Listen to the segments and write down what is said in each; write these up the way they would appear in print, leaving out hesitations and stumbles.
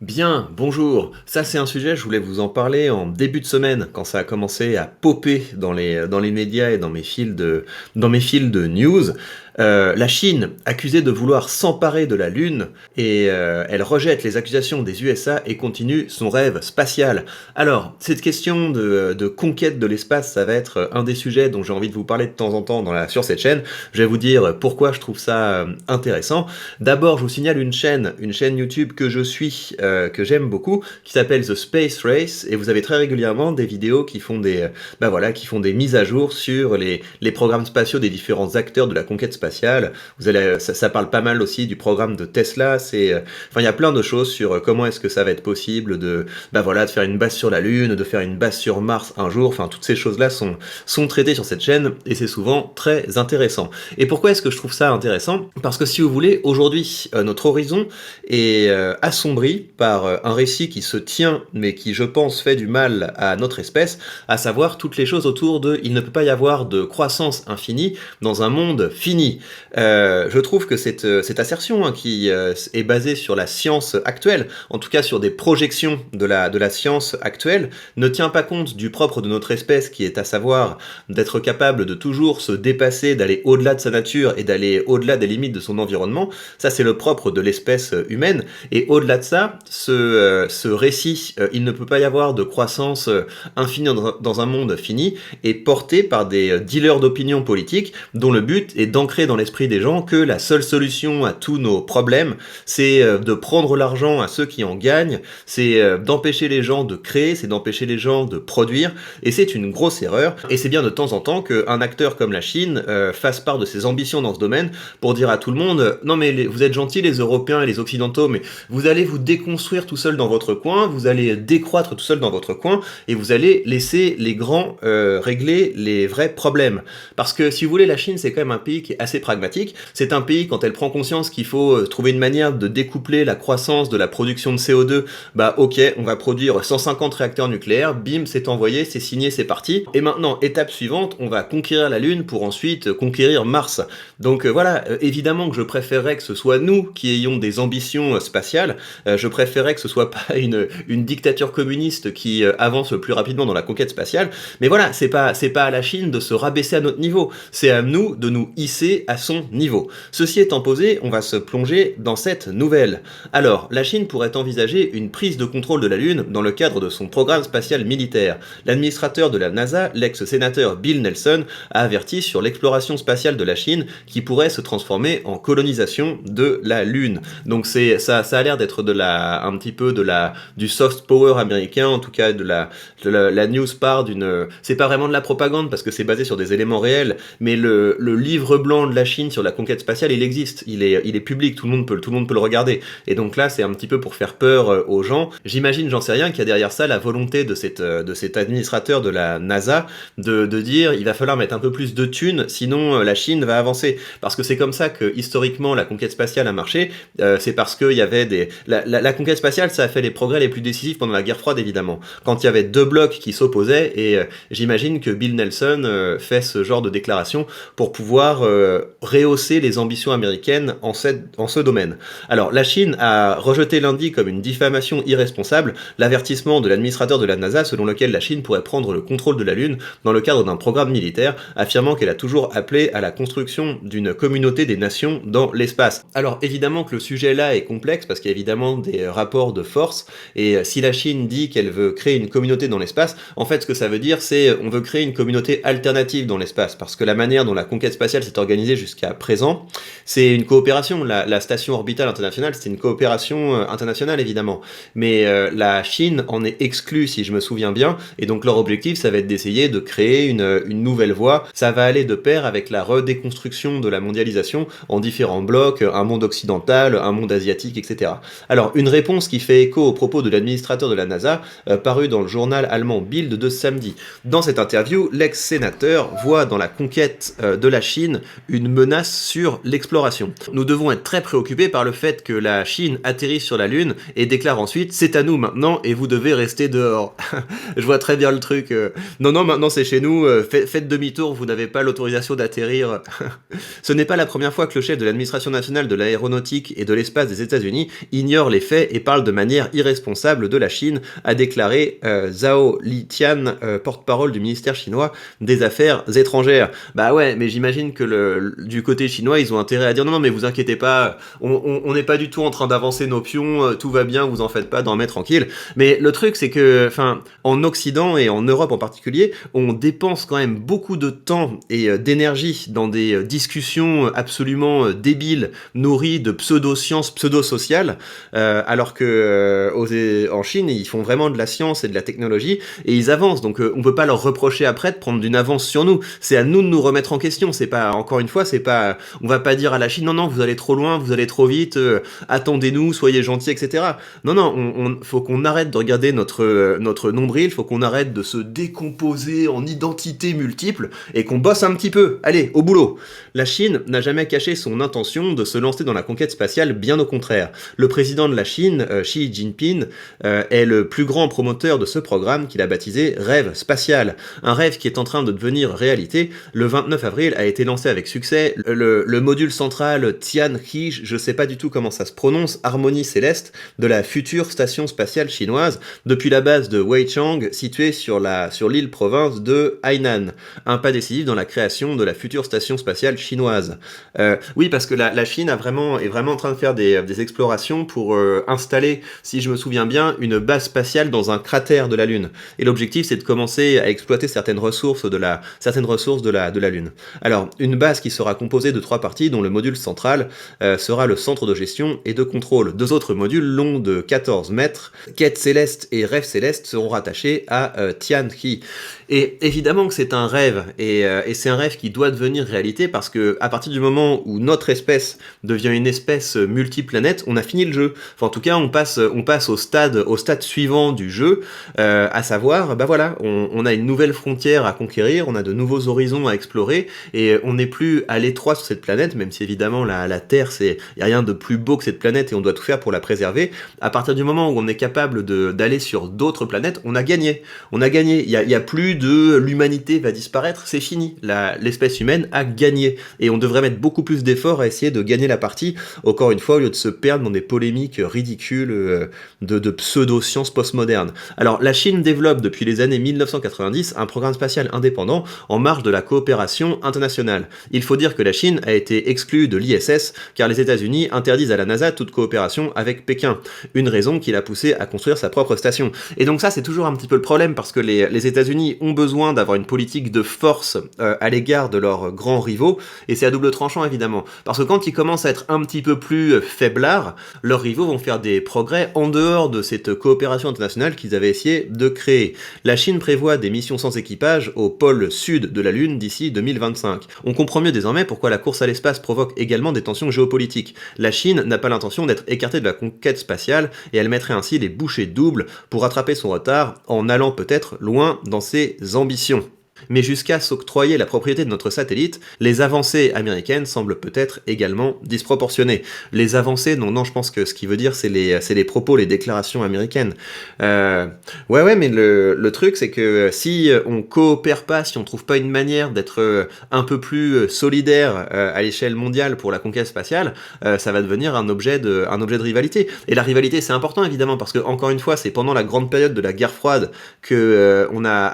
Bien, bonjour. Ça, c'est un sujet, je voulais vous en parler en début de semaine, quand ça a commencé à popper dans les médias et dans mes fils de news. La Chine, accusée de vouloir s'emparer de la Lune, et elle rejette les accusations des USA et continue son rêve spatial. Alors, cette question de conquête de l'espace, ça va être un des sujets dont j'ai envie de vous parler de temps en temps sur cette chaîne. Je vais vous dire pourquoi je trouve ça intéressant. D'abord, je vous signale une chaîne YouTube que je suis, que j'aime beaucoup, qui s'appelle The Space Race, et vous avez très régulièrement des vidéos qui font des mises à jour sur les programmes spatiaux des différents acteurs de la conquête spatiale. Ça parle pas mal aussi du programme de Tesla. Il y a plein de choses sur comment est-ce que ça va être possible de faire une base sur la Lune, de faire une base sur Mars un jour. Enfin, toutes ces choses-là sont traitées sur cette chaîne, et c'est souvent très intéressant. Et pourquoi est-ce que je trouve ça intéressant? Parce que si vous voulez, aujourd'hui, notre horizon est assombri par un récit qui se tient, mais qui, je pense, fait du mal à notre espèce, à savoir toutes les choses autour de il ne peut pas y avoir de croissance infinie dans un monde fini. Je trouve que cette assertion, qui est basée sur la science actuelle, en tout cas sur des projections de la science actuelle, ne tient pas compte du propre de notre espèce, qui est à savoir d'être capable de toujours se dépasser, d'aller au-delà de sa nature et d'aller au-delà des limites de son environnement. Ça, c'est le propre de l'espèce humaine. Et au-delà de ça, ce récit, il ne peut pas y avoir de croissance infinie dans un monde fini, est porté par des dealers d'opinion politique dont le but est d'ancrer dans l'esprit des gens que la seule solution à tous nos problèmes, c'est de prendre l'argent à ceux qui en gagnent, c'est d'empêcher les gens de créer, c'est d'empêcher les gens de produire, et c'est une grosse erreur. Et c'est bien de temps en temps qu'un acteur comme la Chine fasse part de ses ambitions dans ce domaine pour dire à tout le monde non mais vous êtes gentils les Européens et les Occidentaux, mais vous allez vous déconstruire tout seul dans votre coin, vous allez décroître tout seul dans votre coin, et vous allez laisser les grands régler les vrais problèmes. Parce que si vous voulez, la Chine, c'est quand même un pays qui est assez pragmatique. C'est un pays, quand elle prend conscience qu'il faut trouver une manière de découpler la croissance de la production de CO2, bah ok, on va produire 150 réacteurs nucléaires, bim, c'est envoyé, c'est signé, c'est parti. Et maintenant, étape suivante, on va conquérir la Lune pour ensuite conquérir Mars. Donc voilà, évidemment que je préférerais que ce soit nous qui ayons des ambitions spatiales. Je préférerais que ce soit pas une dictature communiste qui avance le plus rapidement dans la conquête spatiale. Mais voilà, c'est pas à la Chine de se rabaisser à notre niveau. C'est à nous de nous hisser à son niveau. Ceci étant posé, on va se plonger dans cette nouvelle. Alors, la Chine pourrait envisager une prise de contrôle de la Lune dans le cadre de son programme spatial militaire. L'administrateur de la NASA, l'ex-sénateur Bill Nelson, a averti sur l'exploration spatiale de la Chine qui pourrait se transformer en colonisation de la Lune. Donc ça a l'air d'être un petit peu du soft power américain, en tout cas de la news part c'est pas vraiment de la propagande parce que c'est basé sur des éléments réels, mais le livre blanc de la Chine sur la conquête spatiale, il existe, il est public, tout le monde peut le regarder. Et donc là, c'est un petit peu pour faire peur aux gens. J'imagine, j'en sais rien, qu'il y a derrière ça la volonté de cet administrateur de la NASA de dire il va falloir mettre un peu plus de thunes, sinon la Chine va avancer. Parce que c'est comme ça que historiquement la conquête spatiale a marché. C'est parce qu'il y avait la conquête spatiale, ça a fait les progrès les plus décisifs pendant la guerre froide, évidemment. Quand il y avait deux blocs qui s'opposaient, et j'imagine que Bill Nelson fait ce genre de déclaration pour pouvoir rehausser les ambitions américaines en ce domaine. Alors, la Chine a rejeté lundi comme une diffamation irresponsable l'avertissement de l'administrateur de la NASA selon lequel la Chine pourrait prendre le contrôle de la Lune dans le cadre d'un programme militaire, affirmant qu'elle a toujours appelé à la construction d'une communauté des nations dans l'espace. Alors évidemment que le sujet là est complexe parce qu'il y a évidemment des rapports de force, et si la Chine dit qu'elle veut créer une communauté dans l'espace, en fait ce que ça veut dire c'est on veut créer une communauté alternative dans l'espace, parce que la manière dont la conquête spatiale s'est organisée jusqu'à présent, c'est une coopération. La station orbitale internationale, c'est une coopération internationale évidemment, mais la Chine en est exclue si je me souviens bien, et donc leur objectif ça va être d'essayer de créer une nouvelle voie. Ça va aller de pair avec la redéconstruction de la mondialisation en différents blocs, un monde occidental, un monde asiatique, etc. Alors, une réponse qui fait écho aux propos de l'administrateur de la NASA, paru dans le journal allemand Bild de ce samedi. Dans cette interview, l'ex-sénateur voit dans la conquête de la Chine une menace sur l'exploration. Nous devons être très préoccupés par le fait que la Chine atterrisse sur la Lune et déclare ensuite c'est à nous maintenant et vous devez rester dehors. Je vois très bien le truc. Non, non, maintenant c'est chez nous, faites demi-tour, vous n'avez pas l'autorisation d'atterrir. Ce n'est pas la première fois que le chef de l'administration nationale de l'aéronautique et de l'espace des États-Unis ignore les faits et parle de manière irresponsable de la Chine, a déclaré Zhao Lijian, porte-parole du ministère chinois des Affaires étrangères. Bah ouais, mais j'imagine que du côté chinois, ils ont intérêt à dire non, non, mais vous inquiétez pas, on n'est pas du tout en train d'avancer nos pions, tout va bien, vous en faites pas, dormez tranquille. Mais le truc, c'est que, enfin, en Occident et en Europe en particulier, on dépense quand même beaucoup de temps et d'énergie dans des discussions absolument débiles, nourries de pseudo-sciences, pseudo-sociales, alors que en Chine, ils font vraiment de la science et de la technologie, et ils avancent, donc on peut pas leur reprocher après de prendre d'une avance sur nous. C'est à nous de nous remettre en question. C'est pas, encore une fois, c'est pas, on va pas dire à la Chine non, non, vous allez trop loin, vous allez trop vite, attendez-nous, soyez gentils, etc. Non, non, faut qu'on arrête de regarder notre nombril, faut qu'on arrête de se décomposer en identités multiples et qu'on bosse un petit peu. Allez, au boulot. La Chine n'a jamais caché son intention de se lancer dans la conquête spatiale, bien au contraire. Le président de la Chine, Xi Jinping, est le plus grand promoteur de ce programme qu'il a baptisé Rêve spatial. Un rêve qui est en train de devenir réalité. Le 29 avril a été lancé avec succès le module central Tianhe, je sais pas du tout comment ça se prononce, harmonie céleste, de la future station spatiale chinoise, depuis la base de Weichang, située sur l'île province de Hainan. Un pas décisif dans la création de la future station spatiale chinoise. Oui, parce que la Chine est vraiment en train de faire des explorations pour installer, si je me souviens bien, une base spatiale dans un cratère de la Lune. Et l'objectif, c'est de commencer à exploiter certaines ressources de la Lune. Alors, une base qui sera composée de 3 parties, dont le module central sera le centre de gestion et de contrôle. 2 autres modules longs de 14 mètres, Quête céleste et Rêve céleste, seront rattachés à Tianhe. Et évidemment que c'est un rêve, et c'est un rêve qui doit devenir réalité, parce que à partir du moment où notre espèce devient une espèce multiplanète, on a fini le jeu. Enfin, en tout cas, on passe au stade suivant du jeu, à savoir, bah voilà, on a une nouvelle frontière à conquérir, on a de nouveaux horizons à explorer, et on n'est plus à l'étroit sur cette planète, même si évidemment la Terre, y a rien de plus beau que cette planète et on doit tout faire pour la préserver. À partir du moment où on est capable d'aller sur d'autres planètes, on a gagné. On a gagné. Il y a plus de l'humanité va disparaître, c'est fini. L'espèce humaine a gagné. Et on devrait mettre beaucoup plus d'efforts à essayer de gagner la partie, encore une fois, au lieu de se perdre dans des polémiques ridicules de pseudo-sciences postmodernes. Alors, la Chine développe depuis les années 1990 un programme spatial indépendant en marge de la coopération internationale. Il faut dire que la Chine a été exclue de l'ISS car les États-Unis interdisent à la NASA toute coopération avec Pékin. Une raison qui l'a poussé à construire sa propre station. Et donc ça, c'est toujours un petit peu le problème parce que les États-Unis ont besoin d'avoir une politique de force à l'égard de leurs grands rivaux, et c'est à double tranchant évidemment. Parce que quand ils commencent à être un petit peu plus faiblards, leurs rivaux vont faire des progrès en dehors de cette coopération internationale qu'ils avaient essayé de créer. La Chine prévoit des missions sans équipage au pôle sud de la Lune d'ici 2025. On comprend mieux désormais pourquoi la course à l'espace provoque également des tensions géopolitiques. La Chine n'a pas l'intention d'être écartée de la conquête spatiale et elle mettrait ainsi les bouchées doubles pour rattraper son retard en allant peut-être loin dans ses ambitions. Mais jusqu'à s'octroyer la propriété de notre satellite, les avancées américaines semblent peut-être également disproportionnées. Les avancées, non, je pense que ce qu'il veut dire, c'est les propos, les déclarations américaines. Ouais, mais le truc, c'est que si on coopère pas, si on trouve pas une manière d'être un peu plus solidaire à l'échelle mondiale pour la conquête spatiale, ça va devenir un objet de rivalité. Et la rivalité, c'est important évidemment, parce que encore une fois, c'est pendant la grande période de la guerre froide que on a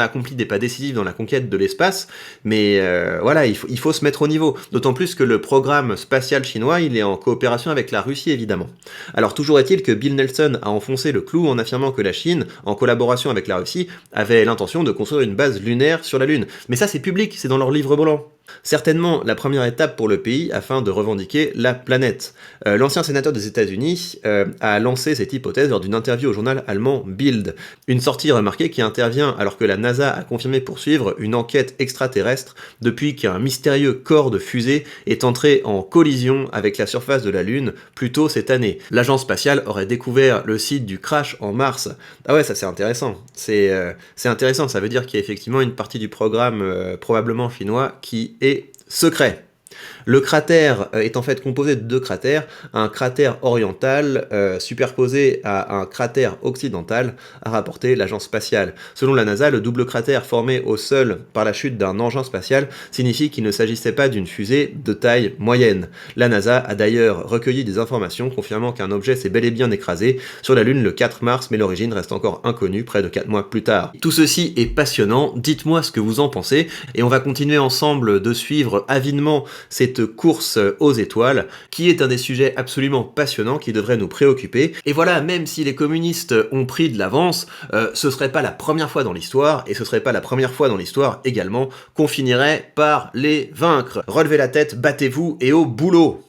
accompli des pas décisifs dans la conquête de l'espace, mais voilà, il faut se mettre au niveau. D'autant plus que le programme spatial chinois, il est en coopération avec la Russie, évidemment. Alors toujours est-il que Bill Nelson a enfoncé le clou en affirmant que la Chine, en collaboration avec la Russie, avait l'intention de construire une base lunaire sur la Lune. Mais ça, c'est public, c'est dans leur livre blanc. Certainement la première étape pour le pays afin de revendiquer la planète. L'ancien sénateur des États-Unis a lancé cette hypothèse lors d'une interview au journal allemand Bild. Une sortie remarquée qui intervient alors que la NASA a confirmé poursuivre une enquête extraterrestre depuis qu'un mystérieux corps de fusée est entré en collision avec la surface de la Lune plus tôt cette année. L'agence spatiale aurait découvert le site du crash en mars. Ah ouais, ça c'est intéressant. C'est intéressant, ça veut dire qu'il y a effectivement une partie du programme probablement chinois qui est Secret. Le cratère est en fait composé de deux cratères, un cratère oriental superposé à un cratère occidental, a rapporté l'agence spatiale. Selon la NASA, le double cratère formé au sol par la chute d'un engin spatial signifie qu'il ne s'agissait pas d'une fusée de taille moyenne. La NASA a d'ailleurs recueilli des informations confirmant qu'un objet s'est bel et bien écrasé sur la Lune le 4 mars, mais l'origine reste encore inconnue près de 4 mois plus tard. Tout ceci est passionnant, dites-moi ce que vous en pensez, et on va continuer ensemble de suivre avidement cette course aux étoiles, qui est un des sujets absolument passionnants qui devrait nous préoccuper. Et voilà, même si les communistes ont pris de l'avance, ce serait pas la première fois dans l'histoire, et ce serait pas la première fois dans l'histoire également, qu'on finirait par les vaincre. Relevez la tête, battez-vous et au boulot!